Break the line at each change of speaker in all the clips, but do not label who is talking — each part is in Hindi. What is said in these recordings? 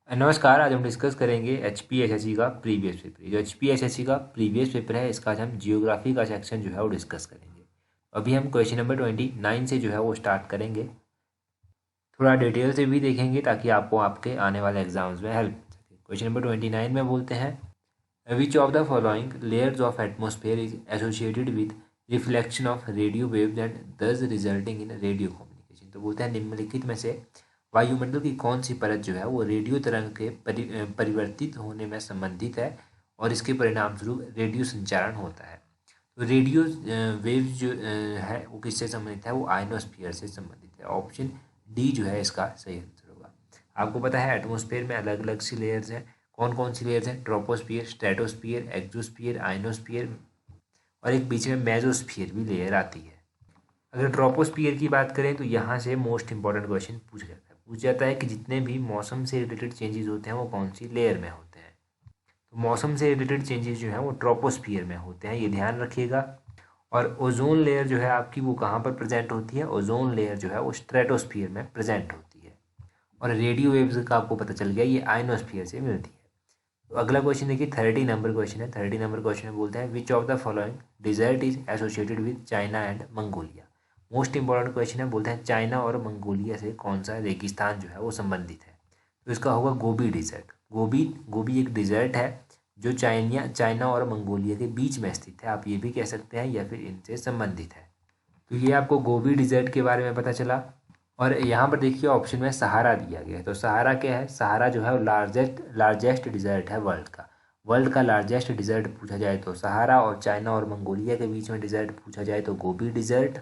नमस्कार। आज हम डिस्कस करेंगे HPSSC का प्रीवियस पेपर। जो HPSSC का प्रीवियस पेपर है इसका आज हम जियोग्राफी का सेक्शन जो है वो डिस्कस करेंगे। अभी हम क्वेश्चन नंबर 29 से जो है वो स्टार्ट करेंगे। थोड़ा डिटेल से भी देखेंगे ताकि आपको आपके आने वाले एग्जाम्स में हेल्प हो सके। क्वेश्चन नंबर 29 में बोलते हैं which of the following layers of atmosphere is associated with reflection of radio waves and दस रिजल्टिंग इन रेडियो कम्युनिकेशन। तो बोलते हैं निम्नलिखित में से वायुमंडल की कौन सी परत जो है वो रेडियो तरंग के परिवर्तित होने में संबंधित है और इसके परिणाम स्वरूप रेडियो संचारण होता है। तो रेडियो वेव्स जो है वो किससे संबंधित है? वो आयनोस्फीयर से संबंधित है। ऑप्शन डी जो है इसका सही आंसर होगा। आपको पता है एटमोस्फेयर में अलग अलग सी लेयर्स हैं। कौन कौन सी लेयर्स हैं? ट्रोपोस्फियर, स्ट्रेटोस्फियर, एक्सोस्फियर, आयनोस्फियर और एक बीच में मेसोस्फियर भी लेयर आती है। अगर ट्रोपोस्फियर की बात करें तो यहाँ से मोस्ट इंपॉर्टेंट क्वेश्चन पूछ जाता है कि जितने भी मौसम से रिलेटेड चेंजेस होते हैं वो कौन सी लेयर में होते हैं। तो मौसम से रिलेटेड चेंजेस जो हैं वो ट्रोपोस्फियर में होते हैं, ये ध्यान रखिएगा। और ओजोन लेयर जो है आपकी वो कहाँ पर प्रेजेंट होती है? ओजोन लेयर जो है वो स्ट्रेटोस्फियर में प्रेजेंट होती है। और रेडियो वेव्स का आपको पता चल गया ये आयनोस्फियर से मिलती है। तो अगला क्वेश्चन देखिए, 30 नंबर क्वेश्चन है। 30 नंबर क्वेश्चन में बोलते हैं which of the following desert is associated with China and Mongolia. Most important question है। बोलते हैं चाइना और मंगोलिया से कौन सा रेगिस्तान जो है वो संबंधित है। तो इसका होगा गोबी डिजर्ट। गोबी एक डिजर्ट है जो चाइना और मंगोलिया के बीच में स्थित है। आप ये भी कह सकते हैं या फिर इनसे संबंधित है। तो ये आपको गोबी डिजर्ट के बारे में पता चला। और यहाँ पर देखिए ऑप्शन में सहारा दिया गया है। तो सहारा क्या है? सहारा जो है वो लार्जेस्ट डिजर्ट है वर्ल्ड का लार्जेस्ट डिजर्ट पूछा जाए तो सहारा, और चाइना और मंगोलिया के बीच में डिजर्ट पूछा जाए तो गोबी डिजर्ट।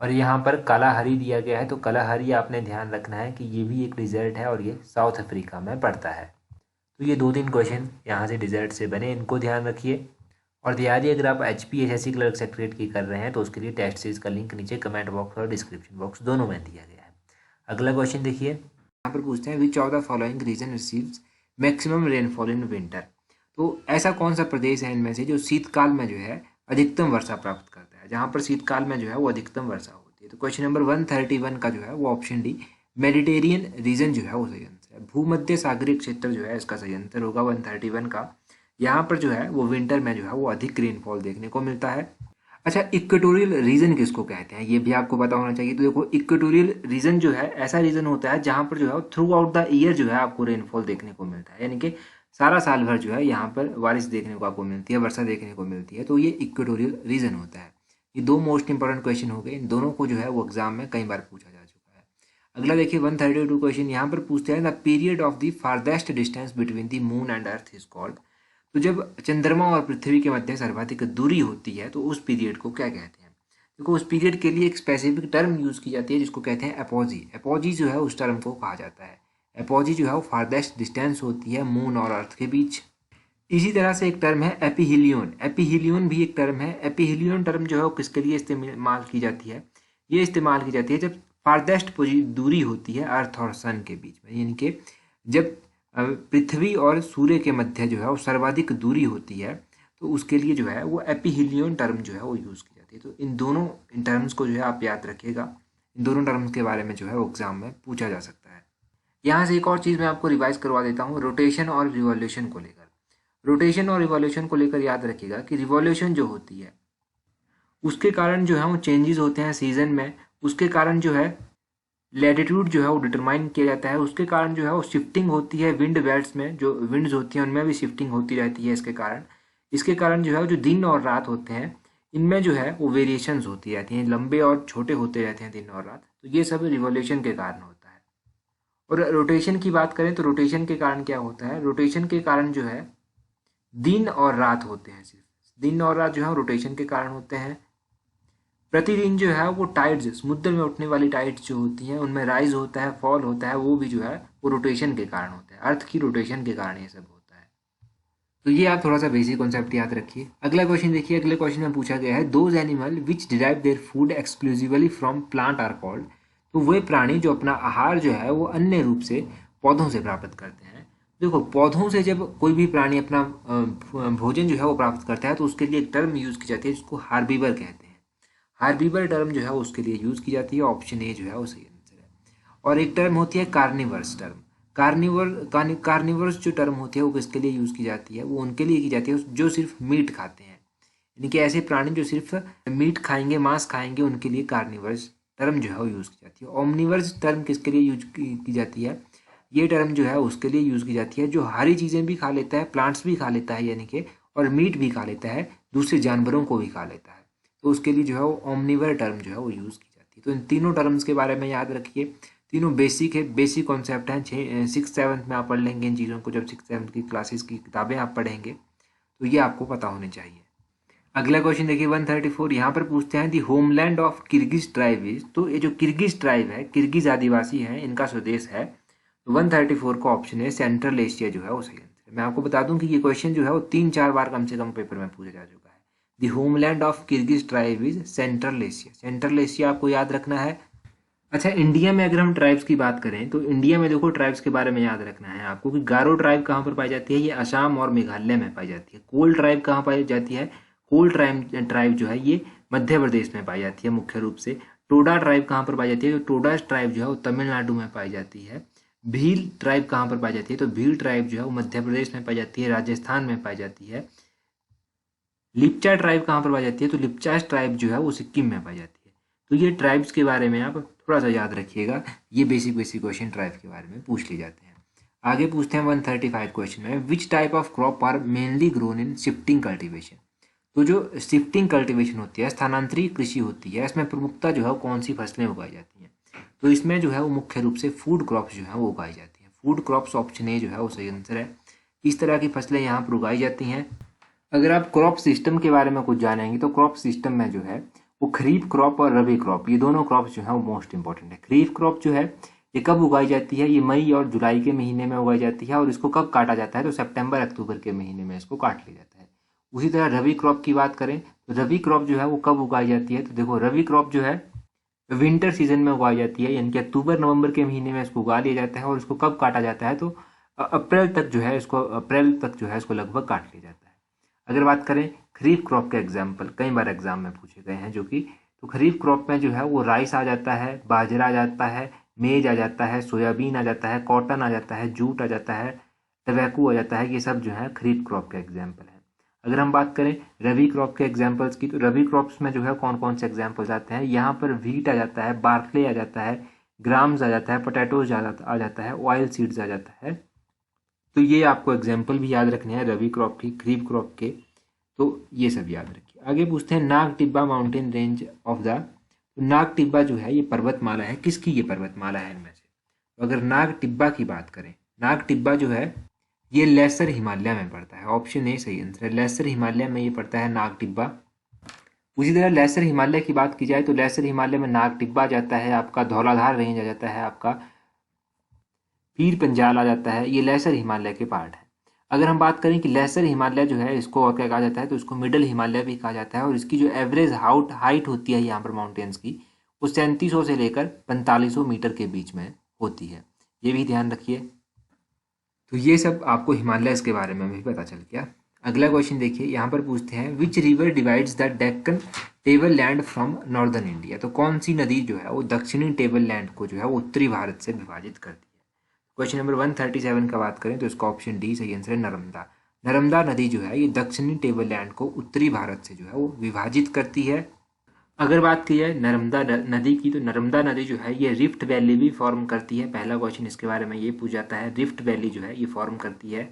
और यहाँ पर कालाहारी दिया गया है। तो कालाहारी आपने ध्यान रखना है कि ये भी एक डिजर्ट है और ये साउथ अफ्रीका में पड़ता है। तो ये 2-3 क्वेश्चन यहाँ से डिजर्ट से बने, इनको ध्यान रखिए। और तैयारी अगर आप HPSSC क्लर्क सेक्रेटरी की कर रहे हैं तो उसके लिए टेस्ट सीरीज का लिंक नीचे कमेंट बॉक्स और डिस्क्रिप्शन बॉक्स दोनों में दिया गया है। अगला क्वेश्चन देखिए, यहाँ पर पूछते हैं which of the following region receives maximum rainfall in winter. तो ऐसा कौन सा प्रदेश है इनमें से जो शीतकाल में जो है अधिकतम वर्षा प्राप्त करता है, जहाँ पर शीतकाल में जो है वो अधिकतम वर्षा होती है। तो क्वेश्चन नंबर 131 का जो है वो ऑप्शन डी मेडिटेरियन रीजन जो है वो सही आंसर है। भूमध्य सागरीय क्षेत्र जो है इसका सही आंसर होगा 131 का। यहाँ पर जो है वो विंटर में जो है वो अधिक रेनफॉल देखने को मिलता है। अच्छा, इक्वेटोरियल रीजन किसको कहते हैं ये भी आपको पता होना चाहिए। तो देखो इक्वेटोरियल रीजन जो है ऐसा रीजन होता है जहाँ पर जो है थ्रू आउट द ईयर जो है आपको रेनफॉल देखने को मिलता है, यानी कि सारा साल भर जो है यहाँ पर बारिश देखने को आपको मिलती है, वर्षा देखने को मिलती है। तो ये इक्वेटोरियल रीजन होता है। ये 2 मोस्ट इंपॉर्टेंट क्वेश्चन हो गए। इन दोनों को जो है वो एग्जाम में कई बार पूछा जा चुका है। अगला देखिए 132 क्वेश्चन, यहाँ पर पूछते हैं the period of the farthest distance between the moon and earth is called. तो जब चंद्रमा और पृथ्वी के मध्य सर्वाधिक दूरी होती है तो उस पीरियड को क्या कहते हैं? देखो उस पीरियड के लिए एक स्पेसिफिक टर्म यूज की जाती है जिसको कहते हैं एपोजी। एपोजी जो है उस टर्म को कहा जाता है। एपोजी जो है वो फारदेस्ट डिस्टेंस होती है मून और अर्थ के बीच। इसी तरह से एक टर्म है एपीहिलियन। एपीहिलियन भी एक टर्म है। एपीहिलियन टर्म जो है वो किसके लिए इस्तेमाल की जाती है? ये इस्तेमाल की जाती है जब फारदेस्ट दूरी होती है अर्थ और सन के बीच में, यानी कि जब पृथ्वी और सूर्य के मध्य जो है वो सर्वाधिक दूरी होती है तो उसके लिए जो है वो एपीहिलियन टर्म जो है वो यूज़ की जाती है। तो इन टर्म्स को जो है आप याद रखिएगा। इन दोनों टर्म्स के बारे में जो है वो एग्जाम में पूछा जा सकता है। यहाँ से एक और चीज़ मैं आपको रिवाइज करवा देता हूँ रोटेशन और रिवॉल्यूशन को लेकर। रोटेशन और रिवॉल्यूशन को लेकर याद रखिएगा कि रिवॉल्यूशन जो होती है उसके कारण जो है वो चेंजेस होते हैं सीजन में। उसके कारण जो है लैटिट्यूड जो है वो डिटरमाइन किया जाता है। उसके कारण जो है वो शिफ्टिंग होती है विंड बेल्ट्स में, जो विंड्स होती हैं उनमें भी शिफ्टिंग होती रहती है। इसके कारण जो है जो दिन और रात होते हैं इनमें जो है वो वेरिएशंस होती रहती हैं, लंबे और छोटे होते रहते हैं दिन और रात। तो ये सब रिवॉल्यूशन के कारण होता है। और रोटेशन की बात करें तो रोटेशन के कारण क्या होता है? रोटेशन के कारण जो है दिन और रात होते हैं, सिर्फ दिन और रात जो है रोटेशन के कारण होते हैं। प्रतिदिन जो है वो टाइड्स, समुद्र में उठने वाली टाइड्स जो होती हैं उनमें राइज होता है, फॉल होता है, वो भी जो है वो रोटेशन के कारण होता है। अर्थ की रोटेशन के कारण ये सब होता है। तो ये आप थोड़ा सा बेसिक कॉन्सेप्ट याद रखिए। अगला क्वेश्चन देखिए, अगले क्वेश्चन में पूछा गया है those animal which derive their food exclusively from plant are called. तो वे प्राणी जो अपना आहार जो है वो अन्य रूप से पौधों से प्राप्त करते हैं। देखो पौधों से जब कोई भी प्राणी अपना भोजन जो है वो प्राप्त करता है तो उसके लिए एक टर्म यूज की जाती है जिसको हार्बीवर कहते हैं। हार्बीवर टर्म जो है उसके लिए यूज की जाती है। ऑप्शन ए जो है वो सही आंसर है। और एक टर्म होती है कार्निवर्स टर्म। कार्निवर्स जो टर्म होती है वो किसके लिए यूज़ की जाती है, वो उनके लिए की जाती है जो सिर्फ मीट खाते हैं, यानी कि ऐसे प्राणी जो सिर्फ मीट खाएंगे, मांस खाएंगे, उनके लिए कार्निवर्स टर्म जो है वो यूज़ की जाती है। ओमनिवर्स टर्म किसके लिए यूज की जाती है, ये टर्म जो है उसके लिए यूज़ की जाती है जो हरी चीज़ें भी खा लेता है, प्लांट्स भी खा लेता है यानी कि, और मीट भी खा लेता है, दूसरे जानवरों को भी खा लेता है, तो उसके लिए जो है वो ओमनिवर टर्म जो है वो यूज़ की जाती है। तो इन तीनों टर्म्स के बारे में याद रखिए, तीनों बेसिक है, बेसिक कॉन्सेप्ट हैं। 6th-7th में आप पढ़ लेंगे इन चीज़ों को, जब 6th-7th की क्लासेस की किताबें आप पढ़ेंगे तो ये आपको पता होने चाहिए। अगला क्वेश्चन देखिए 134, यहाँ पर पूछते हैं the homeland of Kirghiz tribe is, तो ये जो किर्गिज ट्राइब है, किर्गिज आदिवासी हैं, इनका स्वदेश है, तो 134 का ऑप्शन है सेंट्रल एशिया जो है वो सही आंसर है। मैं आपको बता दूं कि ये क्वेश्चन जो है वो 3-4 बार कम से कम पेपर में पूछा जा चुका है। The homeland of Kirghiz tribe is central Asia, central Asia आपको याद रखना है। अच्छा, इंडिया में अगर हम ट्राइब्स की बात करें तो इंडिया में देखो ट्राइब्स के बारे में याद रखना है आपको कि गारो ट्राइब कहाँ पर पाई जाती है, ये असम और मेघालय में पाई जाती है। कोल ट्राइब कहाँ पाई जाती है, कोल ट्राइब जो है ये मध्य प्रदेश में पाई जाती है मुख्य रूप से। टोडा ट्राइब कहाँ पर पाई जाती है, तो टोडा ट्राइब जो है वो तमिलनाडु में पाई जाती है। भील ट्राइब कहाँ पर पाई जाती है, तो भील ट्राइब जो है वो मध्य प्रदेश में पाई जाती है, राजस्थान में पाई जाती है। लिप्चा ट्राइब कहाँ पर पाई जाती है, तो लिप्चा ट्राइब जो है वो सिक्किम में पाई जाती है। तो ये ट्राइब्स के बारे में आप थोड़ा सा याद रखिएगा, ये बेसिक बेसिक क्वेश्चन ट्राइब के बारे में पूछ लिए जाते हैं। आगे पूछते हैं 135 क्वेश्चन में, which type of crop are mainly grown in shifting cultivation, तो जो शिफ्टिंग कल्टिवेशन होती है, स्थानांतरित कृषि होती है, इसमें प्रमुखता जो है कौन सी फसलें उगाई जाती हैं, तो इसमें जो है वो मुख्य रूप से फूड क्रॉप्स जो है वो उगाई जाती हैं। फूड क्रॉप्स ऑप्शन ए जो है वो सही आंसर है। इस तरह की फसलें यहाँ पर उगाई जाती हैं। अगर आप क्रॉप सिस्टम के बारे में कुछ जानेंगे तो क्रॉप सिस्टम में जो है वो खरीफ क्रॉप और रबी क्रॉप, ये दोनों क्रॉप्स जो है वो मोस्ट इंपॉर्टेंट है। खरीफ क्रॉप जो है ये कब उगाई जाती है, ये मई और जुलाई के महीने में उगाई जाती है, और इसको कब काटा जाता है, तो सितंबर अक्टूबर के महीने में इसको काट लिया जाता है। उसी तरह रबी क्रॉप की बात करें तो रबी क्रॉप जो है वो कब उगाई जाती है, तो देखो रबी क्रॉप जो है विंटर सीजन में उगाई जाती है, यानी कि अक्टूबर नवंबर के महीने में इसको उगा लिया जाता है, और इसको कब काटा जाता है, तो अप्रैल तक जो है इसको लगभग काट लिया जाता है। अगर बात करें खरीफ क्रॉप के एग्जाम्पल, कई बार एग्जाम में पूछे गए हैं जो कि, तो खरीफ क्रॉप में जो है वो राइस आ जाता है, बाजरा आ जाता है, मेज आ जाता है, सोयाबीन आ जाता है, कॉटन आ जाता है, जूट आ जाता है, टबैको आ जाता है, ये सब जो है खरीफ क्रॉप के एग्जाम्पल हैं। अगर हम बात करें रबी क्रॉप के एग्जाम्पल्स की, तो रबी क्रॉप्स में जो है कौन कौन से एग्जाम्पल्स आते हैं, यहाँ पर व्हीट आ जाता है, बार्कले आ जाता है, ग्राम्स आ जाता है, पोटैटोज आ जाता है, ऑयल सीड्स आ जाता है। तो ये आपको एग्जाम्पल भी याद रखने हैं रबी क्रॉप की, खरीफ क्रॉप के, तो ये सब याद रखिए। आगे पूछते हैं Nag Tibba mountain range of the, तो नाग टिब्बा जो है ये पर्वतमाला है, किसकी ये पर्वतमाला है इनमें से, तो अगर नाग टिब्बा की बात करें, नाग टिब्बा जो है ये लेसर हिमालय में पड़ता है, ऑप्शन ए सही आंसर है। लेसर हिमालय में ये पड़ता है नाग टिब्बा। उसी तरह लेसर हिमालय की बात की जाए तो लेसर हिमालय में नाग टिब्बा आ जाता है, आपका धौलाधार रेंज आ जाता है, आपका पीर पंजाल आ जाता है, ये लेसर हिमालय के पार्ट है। अगर हम बात करें कि लेसर हिमालय जो है इसको और क्या कहा जाता है, तो इसको मिडल हिमालय भी कहा जाता है, और इसकी जो एवरेज हाइट होती है यहाँ पर माउंटेन्स की, वो 3700 से लेकर 4500 मीटर के बीच में होती है, ये भी ध्यान रखिए। तो ये सब आपको हिमालय के बारे में भी पता चल गया। अगला क्वेश्चन देखिए, यहाँ पर पूछते हैं which river divides the Deccan table land from northern India, तो कौन सी नदी जो है वो दक्षिणी टेबल लैंड को जो है वो उत्तरी भारत से विभाजित करती है। क्वेश्चन नंबर 137 का बात करें तो इसका ऑप्शन डी सही आंसर है, नर्मदा। नर्मदा नदी जो है ये दक्षिणी टेबल लैंड को उत्तरी भारत से जो है वो विभाजित करती है। अगर बात की जाए नर्मदा नदी की, तो नर्मदा नदी जो है ये रिफ्ट वैली भी फॉर्म करती है। पहला क्वेश्चन इसके बारे में ये पूछ जाता है, रिफ्ट वैली जो है ये फॉर्म करती है।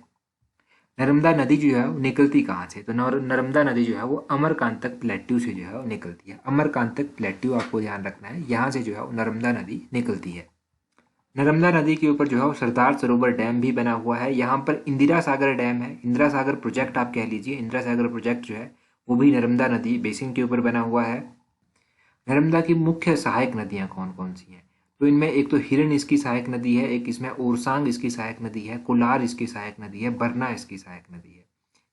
नर्मदा नदी जो है वो निकलती कहाँ से, तो नर्मदा नदी जो है वो अमरकांतक प्लेट्यू से जो है वो निकलती है। अमरकांतक प्लेट्यू आपको ध्यान रखना है, यहाँ से जो है वो नर्मदा नदी निकलती है। नर्मदा नदी के ऊपर जो है वो सरदार सरोवर डैम भी बना हुआ है। यहाँ पर इंदिरा सागर डैम है, इंदिरा सागर प्रोजेक्ट आप कह लीजिए, इंदिरा सागर प्रोजेक्ट जो है वो भी नर्मदा नदी बेसिन के ऊपर बना हुआ है। नर्मदा की मुख्य सहायक नदियाँ कौन कौन सी हैं, तो इनमें एक तो हिरन इसकी सहायक नदी है, एक इसमें ओरसांग इसकी सहायक नदी है, कोलार इसकी सहायक नदी है, बरना इसकी सहायक नदी है।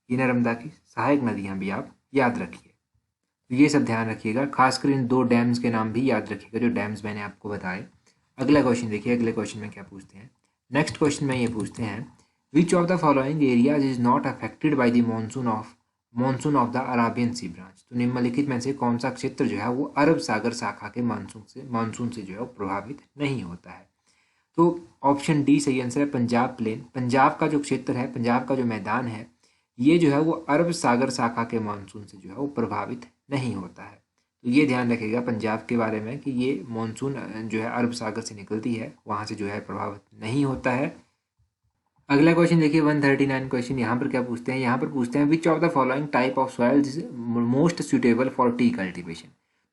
ये नर्मदा की सहायक नदियाँ भी आप याद रखिए, तो ये सब ध्यान रखिएगा, खासकर इन दो डैम्स के नाम भी याद रखिएगा जो डैम्स मैंने आपको बताए। अगला क्वेश्चन देखिए, अगले क्वेश्चन में क्या पूछते हैं। नेक्स्ट क्वेश्चन में ये पूछते हैं which of the following areas is not affected by the monsoon of the Arabian Sea branch, तो निम्नलिखित में से कौन सा क्षेत्र जो है वो अरब सागर शाखा के मानसून से जो है वो प्रभावित नहीं होता है। तो ऑप्शन डी सही आंसर है, पंजाब प्लेन। पंजाब का जो क्षेत्र है, पंजाब का जो मैदान है, ये जो है वो अरब सागर शाखा के मानसून से जो है वो प्रभावित नहीं होता है। तो ये ध्यान रखिएगा पंजाब के बारे में कि ये मानसून जो है अरब सागर से निकलती है, वहाँ से जो है प्रभावित नहीं होता है। अगला क्वेश्चन देखिए 139 क्वेश्चन। यहाँ पर क्या पूछते हैं, यहाँ पर पूछते हैं which of the following type of soil is most suitable for T cultivation.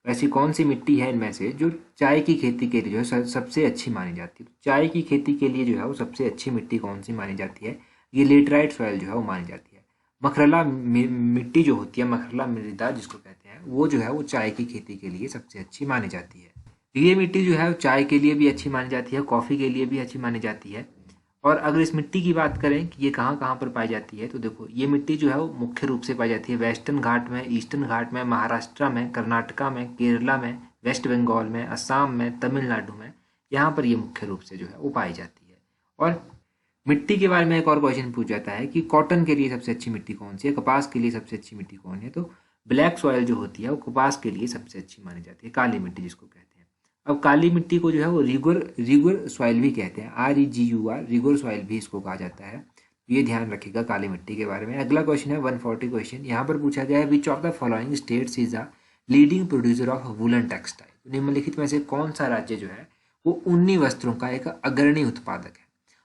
ऐसी कौन सी मिट्टी है इनमें से जो चाय की खेती के लिए जो है सबसे अच्छी मानी जाती है। चाय की खेती के लिए जो है वो सबसे अच्छी मिट्टी कौन सी मानी जाती है, ये लेटराइट सॉइल जो है वो मानी जाती है। मखरला मिट्टी जो होती है, मखरला मृदा जिसको कहते हैं, वो जो है वो चाय की खेती के लिए सबसे अच्छी मानी जाती है। ये मिट्टी जो है चाय के लिए भी अच्छी मानी जाती है, कॉफ़ी के लिए भी अच्छी मानी जाती है। और अगर इस मिट्टी की बात करें कि ये कहाँ कहाँ पर पाई जाती है, तो देखो ये मिट्टी जो है वो मुख्य रूप से पाई जाती है वेस्टर्न घाट में, ईस्टर्न घाट में, महाराष्ट्र में, कर्नाटका में, केरला में, वेस्ट बंगाल में, असम में, तमिलनाडु में, यहाँ पर ये मुख्य रूप से जो है वो पाई जाती है। और मिट्टी के बारे में एक और क्वेश्चन पूछ जाता है कि कॉटन के लिए सबसे अच्छी मिट्टी कौन सी है, कपास के लिए सबसे अच्छी मिट्टी कौन है। तो ब्लैक सॉयल जो होती है वो कपास के लिए सबसे अच्छी मानी जाती है, काली मिट्टी जिसको कहते हैं। अब काली मिट्टी को जो है वो रिगर सॉइल भी कहते हैं, REGUR, रिगर सॉइल भी इसको कहा जाता है। ये ध्यान रखिएगा काली मिट्टी के बारे में। अगला क्वेश्चन है 140 क्वेश्चन। यहाँ पर पूछा गया है विच of the following states is a leading producer of woollen textile. निम्नलिखित में से कौन सा राज्य जो है वो ऊनी वस्त्रों का एक अग्रणी उत्पादक है।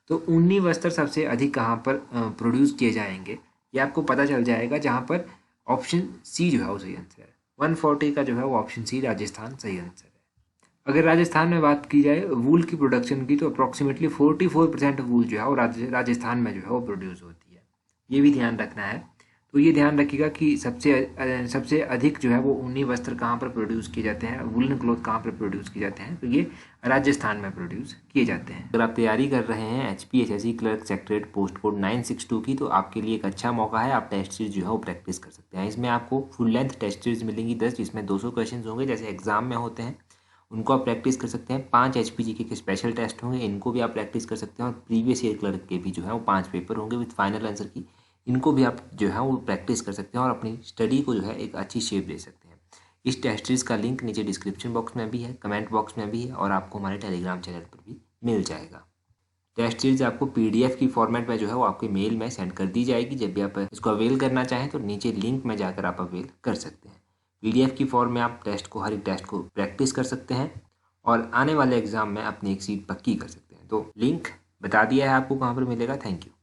तो ऊनी वस्त्र सबसे अधिक कहाँ पर प्रोड्यूस किए जाएंगे, ये आपको पता चल जाएगा जहाँ पर ऑप्शन सी जो है वो सही आंसर है। 140 का जो है वो ऑप्शन सी राजस्थान सही आंसर है। अगर राजस्थान में बात की जाए वूल की प्रोडक्शन की, तो अप्रॉक्सीमेटली 44% वूल जो है वो राजस्थान में जो है वो प्रोड्यूस होती है। ये भी ध्यान रखना है। तो ये ध्यान रखिएगा कि सबसे अधिक जो है वो ऊनी वस्त्र कहाँ पर प्रोड्यूस किए जाते हैं, वुलन क्लॉथ कहाँ पर प्रोड्यूस किए जाते हैं, तो ये राजस्थान में प्रोड्यूस किए जाते हैं। अगर आप तैयारी कर रहे हैं HPHSC clerk secretariat post code 962 की, तो आपके लिए एक अच्छा मौका है, आप टेस्ट सीरीज जो है वो प्रैक्टिस कर सकते हैं। इसमें आपको फुल लेंथ टेस्ट सीरीज मिलेंगी 10, जिसमें 200 क्वेश्चन होंगे जैसे एग्जाम में होते हैं, उनको आप प्रैक्टिस कर सकते हैं। 5 HPGK के स्पेशल टेस्ट होंगे, इनको भी आप प्रैक्टिस कर सकते हैं। और प्रीवियस ईयर क्लर्क के भी जो है वो 5 पेपर होंगे विद फाइनल आंसर की, इनको भी आप जो है वो प्रैक्टिस कर सकते हैं और अपनी स्टडी को जो है एक अच्छी शेप दे सकते हैं। इस टेस्ट सीरीज का लिंक नीचे डिस्क्रिप्शन बॉक्स में भी है, कमेंट बॉक्स में भी है, और आपको हमारे टेलीग्राम चैनल पर भी मिल जाएगा। टेस्ट सीरीज आपको PDF की फॉर्मेट में जो है वो आपके मेल में सेंड कर दी जाएगी। जब भी आप इसको अवेल करना चाहें तो नीचे लिंक में जाकर आप अवेल कर सकते हैं। PDF की फॉर्म में आप हर एक टेस्ट को प्रैक्टिस कर सकते हैं और आने वाले एग्जाम में अपनी एक सीट पक्की कर सकते हैं। तो लिंक बता दिया है आपको कहाँ पर मिलेगा। Thank you.